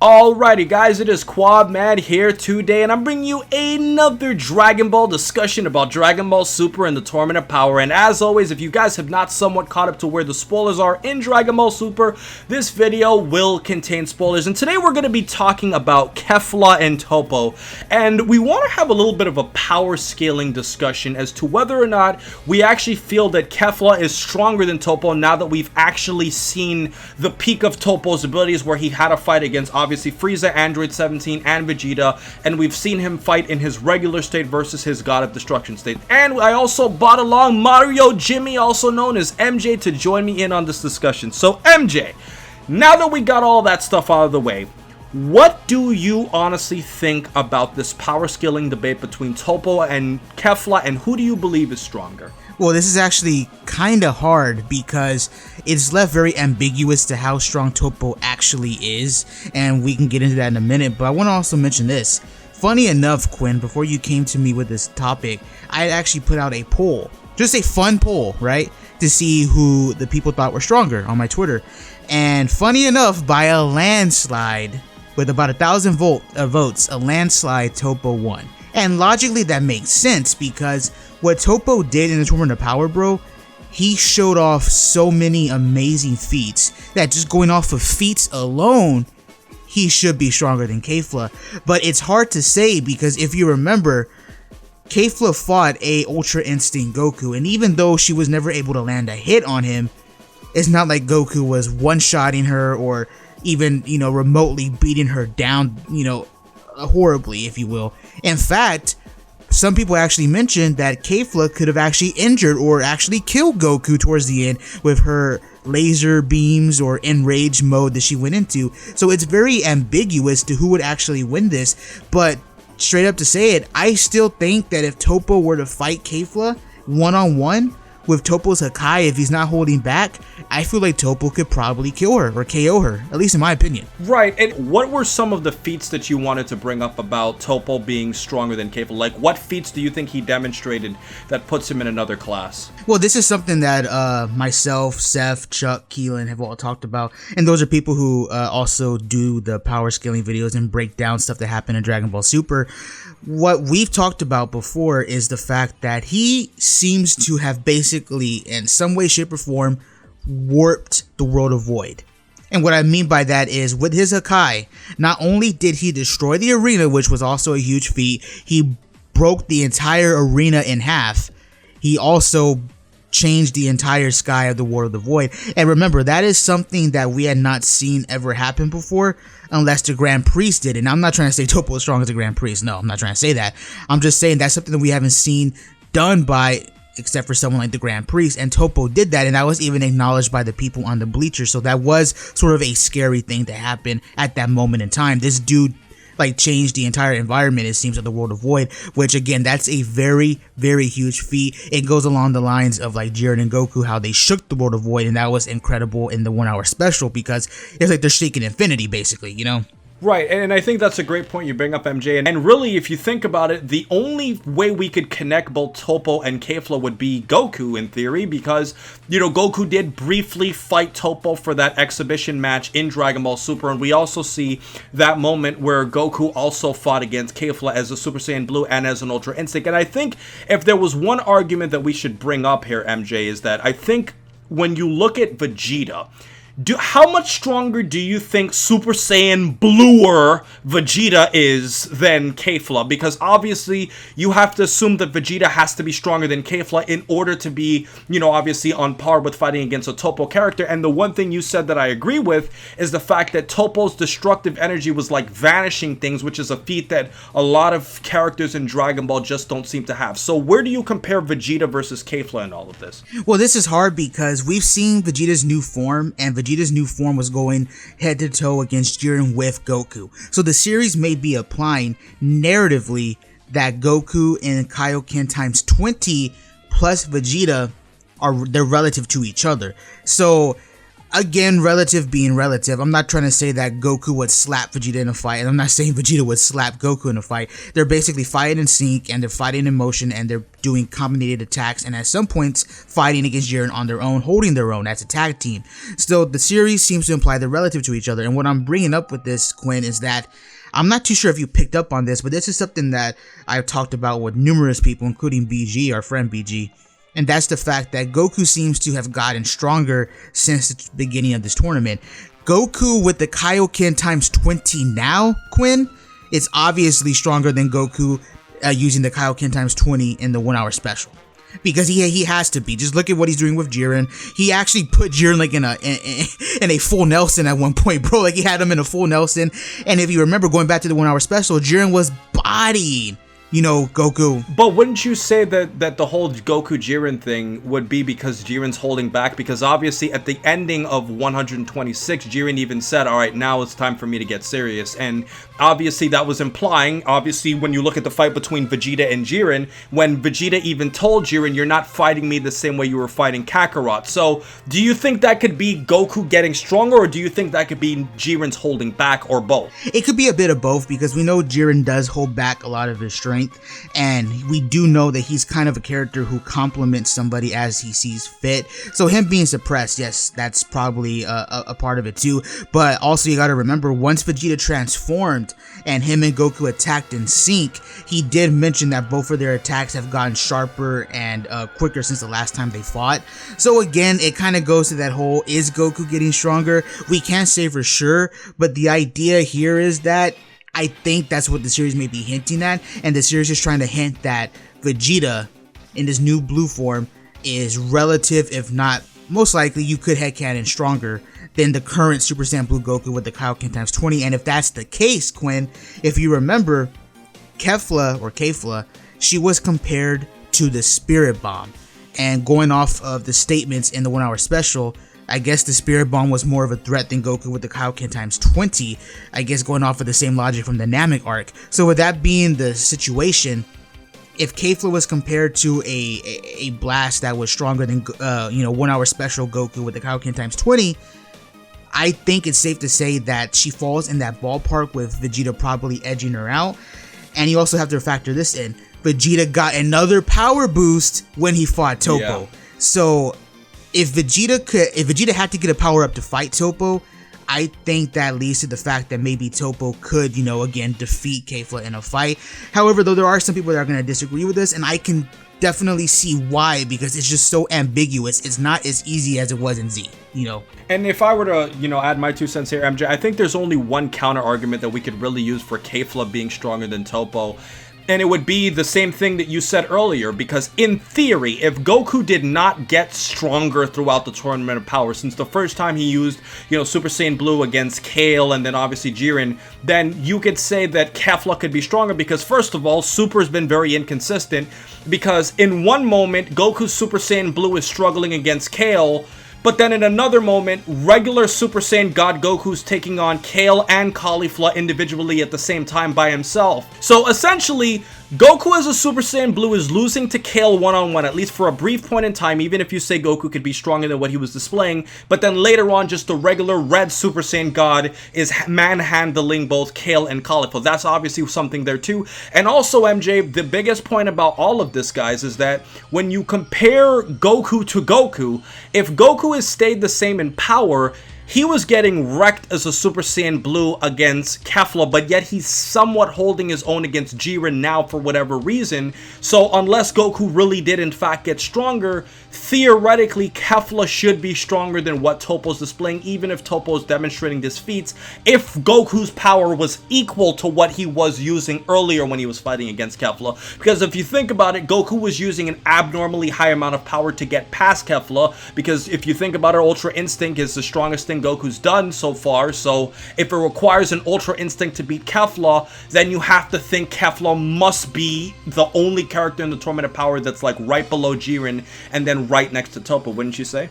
Alrighty guys, it is Quad Mad here today, and I'm bringing you another Dragon Ball discussion about Dragon Ball Super and the Tournament of Power. And as always, if you guys have not somewhat caught up to where the spoilers are in Dragon Ball Super, this video will contain spoilers. And today we're going to be talking about Kefla and Toppo, and we want to have a little bit of a power scaling discussion as to whether or not we actually feel that Kefla is stronger than Toppo now that we've actually seen the peak of Toppo's abilities, where he had a fight against obviously Frieza, Android 17, and Vegeta, and we've seen him fight in his regular state versus his God of Destruction state. And I also brought along Mario Jimmy, also known as MJ, to join me in on this discussion. So MJ, now that we got all that stuff out of the way, what do you honestly think about this power scaling debate between Toppo and Kefla, and who do you believe is stronger? Well, this is actually kind of hard because it's left very ambiguous to how strong Toppo actually is, and we can get into that in a minute, but I want to also mention this. Funny enough, Quinn, before you came to me with this topic, I had actually put out a poll, just a fun poll, right, to see who the people thought were stronger on my Twitter, and funny enough, by a landslide, with about 1,000 votes, a landslide, Toppo won. And logically that makes sense, because what Toppo did in the Tournament of Power, bro, he showed off so many amazing feats that just going off of feats alone, he should be stronger than Kefla. But it's hard to say because if you remember, Kefla fought a Ultra Instinct Goku, and even though she was never able to land a hit on him, it's not like Goku was one-shotting her or even, remotely beating her down, horribly, if you will. In fact, some people actually mentioned that Kefla could have actually injured or actually killed Goku towards the end with her laser beams or enraged mode that she went into. So it's very ambiguous to who would actually win this, but straight up to say it, I still think that if Toppo were to fight Kefla one-on-one, with Toppo's Hakai, if he's not holding back, I feel like Toppo could probably kill her or KO her, at least in my opinion. Right, and what were some of the feats that you wanted to bring up about Toppo being stronger than Kefla? Like, what feats do you think he demonstrated that puts him in another class? Well, this is something that myself, Seth, Chuck, Keelan have all talked about, and those are people who also do the power scaling videos and break down stuff that happened in Dragon Ball Super. What we've talked about before is the fact that he seems to have basically, in some way, shape, or form, warped the world of Void. And what I mean by that is, with his Hakai, not only did he destroy the arena, which was also a huge feat, he broke the entire arena in half. He also changed the entire sky of the world of the Void. And remember, that is something that we had not seen ever happen before, unless the Grand Priest did it. And I'm not trying to say Toppo is strong as the Grand Priest. No, I'm not trying to say that. I'm just saying that's something that we haven't seen done by, except for someone like the Grand Priest, and Toppo did that, and that was even acknowledged by the people on the bleachers. So that was sort of a scary thing to happen at that moment in time. This dude changed the entire environment, it seems, of the world of Void, which again, that's a very, very huge feat. It goes along the lines of like Jiren and Goku, how they shook the world of Void, and that was incredible in the 1 hour special, because it's like they're shaking infinity, basically, Right, and I think that's a great point you bring up, MJ, and really, if you think about it, the only way we could connect both Toppo and Kefla would be Goku, in theory, because, Goku did briefly fight Toppo for that exhibition match in Dragon Ball Super, and we also see that moment where Goku also fought against Kefla as a Super Saiyan Blue and as an Ultra Instinct. And I think if there was one argument that we should bring up here, MJ, is that I think when you look at Vegeta, how much stronger do you think Super Saiyan Bluer Vegeta is than Kefla? Because obviously you have to assume that Vegeta has to be stronger than Kefla in order to be, obviously on par with fighting against a Toppo character. And the one thing you said that I agree with is the fact that Toppo's destructive energy was like vanishing things, which is a feat that a lot of characters in Dragon Ball just don't seem to have. So where do you compare Vegeta versus Kefla in all of this? Well, this is hard because we've seen Vegeta's new form, and Vegeta's new form was going head to toe against Jiren with Goku. So the series may be applying narratively that Goku and Kaioken times 20 plus Vegeta they're relative to each other. So Again, relative being relative. I'm not trying to say that Goku would slap Vegeta in a fight, and I'm not saying Vegeta would slap Goku in a fight. They're basically fighting in sync, and they're fighting in motion, and they're doing combinated attacks, and at some points, fighting against Jiren on their own, holding their own as a tag team. Still, the series seems to imply they're relative to each other, and what I'm bringing up with this, Quinn, is that I'm not too sure if you picked up on this, but this is something that I've talked about with numerous people, including BG, our friend BG. And that's the fact that Goku seems to have gotten stronger since the beginning of this tournament. Goku with the Kaioken times 20 now, Quinn, is obviously stronger than Goku using the Kaioken times 20 in the 1 hour special. Because he has to be. Just look at what he's doing with Jiren. He actually put Jiren like in a full Nelson at one point, bro. Like he had him in a full Nelson. And if you remember going back to the 1 hour special, Jiren was bodying, you know, Goku. But wouldn't you say that the whole Goku Jiren thing would be because Jiren's holding back? Because obviously at the ending of 126, Jiren even said, all right, now it's time for me to get serious. And obviously that was implying, obviously when you look at the fight between Vegeta and Jiren, when Vegeta even told Jiren, you're not fighting me the same way you were fighting Kakarot. So do you think that could be Goku getting stronger, or do you think that could be Jiren's holding back, or both? It could be a bit of both, because we know Jiren does hold back a lot of his strength. And we do know that he's kind of a character who compliments somebody as he sees fit. So him being suppressed, yes, that's probably a part of it too. But also you gotta remember, once Vegeta transformed and him and Goku attacked in sync, he did mention that both of their attacks have gotten sharper and quicker since the last time they fought. So again, it kind of goes to that whole, is Goku getting stronger? We can't say for sure, but the idea here is that I think that's what the series may be hinting at, and the series is trying to hint that Vegeta in this new blue form is relative, if not most likely, you could headcanon stronger than the current Super Saiyan Blue Goku with the Kaioken times 20. And if that's the case, Quinn, if you remember, Kefla, she was compared to the Spirit Bomb, and going off of the statements in the 1 hour special, I guess the Spirit Bomb was more of a threat than Goku with the Kaioken times 20, I guess going off of the same logic from the Namek arc. So with that being the situation, if Kefla was compared to a blast that was stronger than 1 hour special Goku with the Kaioken times 20, I think it's safe to say that she falls in that ballpark, with Vegeta probably edging her out. And you also have to factor this in. Vegeta got another power boost when he fought Toppo. Yeah. So if Vegeta had to get a power up to fight Toppo, I think that leads to the fact that maybe Toppo could, again, defeat Kefla in a fight. However, though, there are some people that are going to disagree with this, and I can definitely see why, because it's just so ambiguous. It's not as easy as it was in Z, And if I were to, add my 2 cents here, MJ, I think there's only one counter argument that we could really use for Kefla being stronger than Toppo. And it would be the same thing that you said earlier, because in theory, if Goku did not get stronger throughout the Tournament of Power, since the first time he used, Super Saiyan Blue against Kale and then obviously Jiren, then you could say that Kefla could be stronger because, first of all, Super's been very inconsistent, because in one moment, Goku's Super Saiyan Blue is struggling against Kale, but then in another moment, regular Super Saiyan God Goku's taking on Kale and Caulifla individually at the same time by himself. So essentially, Goku as a Super Saiyan Blue is losing to Kale one-on-one, at least for a brief point in time, even if you say Goku could be stronger than what he was displaying. But then later on, just the regular red Super Saiyan God is manhandling both Kale and Caulifla. That's obviously something there too. And also, MJ, the biggest point about all of this, guys, is that when you compare Goku to Goku, if Goku has stayed the same in power, he was getting wrecked as a Super Saiyan Blue against Kefla, but yet he's somewhat holding his own against Jiren now for whatever reason. So unless Goku really did in fact get stronger, theoretically Kefla should be stronger than what Toppo's displaying, even if Toppo's demonstrating these feats, if Goku's power was equal to what he was using earlier when he was fighting against Kefla. Because if you think about it, Goku was using an abnormally high amount of power to get past Kefla, because if you think about it, Ultra Instinct is the strongest thing Goku's done so far, so if it requires an Ultra Instinct to beat Kefla, then you have to think Kefla must be the only character in the Tournament of Power that's like right below Jiren and then right next to Toppo, wouldn't you say?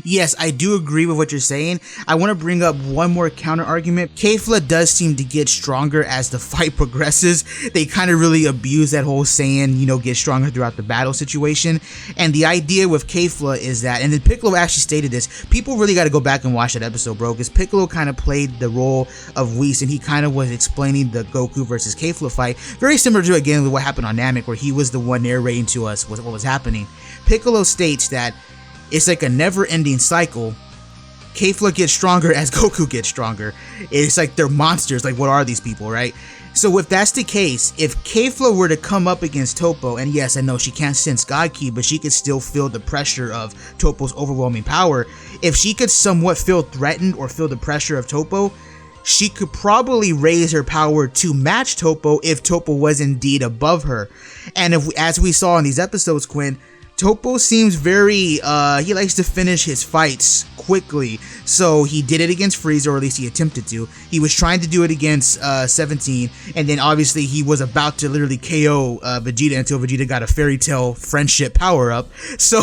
Yes, I do agree with what you're saying. I want to bring up one more counter argument. Kefla does seem to get stronger as the fight progresses. They kind of really abuse that whole saying, you know, get stronger throughout the battle situation. And the idea with Kefla is that, and then Piccolo actually stated this, people really got to go back and watch that episode, bro, because Piccolo kind of played the role of Whis, and he kind of was explaining the Goku versus Kefla fight, very similar to, again, what happened on Namek, where he was the one narrating to us what was happening. Piccolo states that it's like a never-ending cycle. Kefla gets stronger as Goku gets stronger. It's like they're monsters. Like, what are these people, right? So if that's the case, if Kefla were to come up against Toppo, and yes, I know she can't sense God Ki, but she could still feel the pressure of Toppo's overwhelming power. If she could somewhat feel threatened or feel the pressure of Toppo, she could probably raise her power to match Toppo if Toppo was indeed above her. And if, as we saw in these episodes, Quinn, Toppo seems very, he likes to finish his fights quickly. So he did it against Frieza, or at least he attempted to. He was trying to do it against 17, and then obviously he was about to literally KO Vegeta until Vegeta got a fairy tale friendship power up. So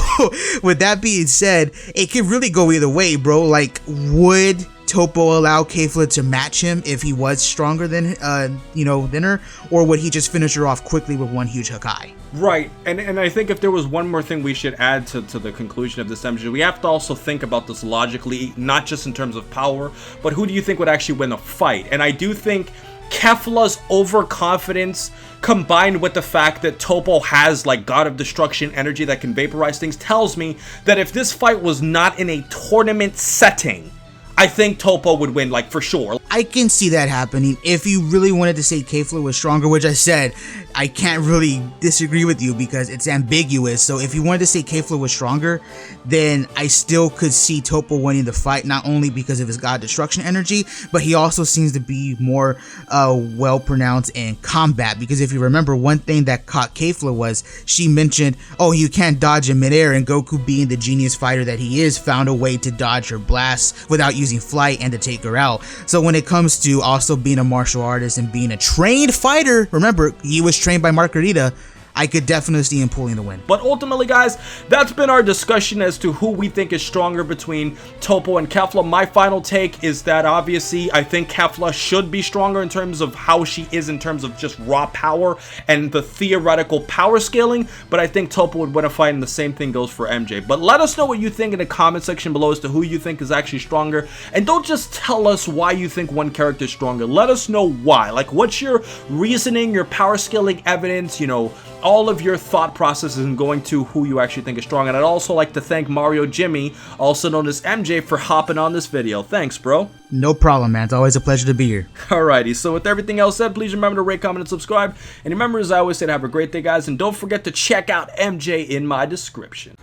with that being said, it could really go either way, bro. Like, would Toppo allow Kefla to match him if he was stronger than than her, or would he just finish her off quickly with one huge Hakai? Right, and I think if there was one more thing we should add to the conclusion of this MJ, we have to also think about this logically, not just in terms of power, but who do you think would actually win a fight? And I do think Kefla's overconfidence combined with the fact that Toppo has like God of Destruction energy that can vaporize things tells me that if this fight was not in a tournament setting, I think Toppo would win, like, for sure. I can see that happening. If you really wanted to say Kefla was stronger, which I said, I can't really disagree with you because it's ambiguous. So if you wanted to say Kefla was stronger, then I still could see Toppo winning the fight, not only because of his God Destruction energy, but he also seems to be more well-pronounced in combat. Because if you remember, one thing that caught Kefla was she mentioned, oh, you can't dodge in midair, and Goku, being the genius fighter that he is, found a way to dodge her blasts without using flight and to take her out. So when it comes to also being a martial artist and being a trained fighter, remember, he was trained by Margarita, I could definitely see him pulling the win. But ultimately, guys, that's been our discussion as to who we think is stronger between Toppo and Kefla. My final take is that obviously I think Kefla should be stronger in terms of how she is in terms of just raw power and the theoretical power scaling, but I think Toppo would win a fight, and the same thing goes for MJ. But let us know what you think in the comment section below as to who you think is actually stronger, and don't just tell us why you think one character is stronger. Let us know why. Like, what's your reasoning, your power scaling evidence, you know, all of your thought processes and going to who you actually think is strong. And I'd also like to thank Mario Jimmy, also known as MJ, for hopping on this video. Thanks, bro. No problem, man. It's always a pleasure to be here. Alrighty, so with everything else said, please remember to rate, comment, and subscribe. And remember, as I always say, to have a great day, guys. And don't forget to check out MJ in my description.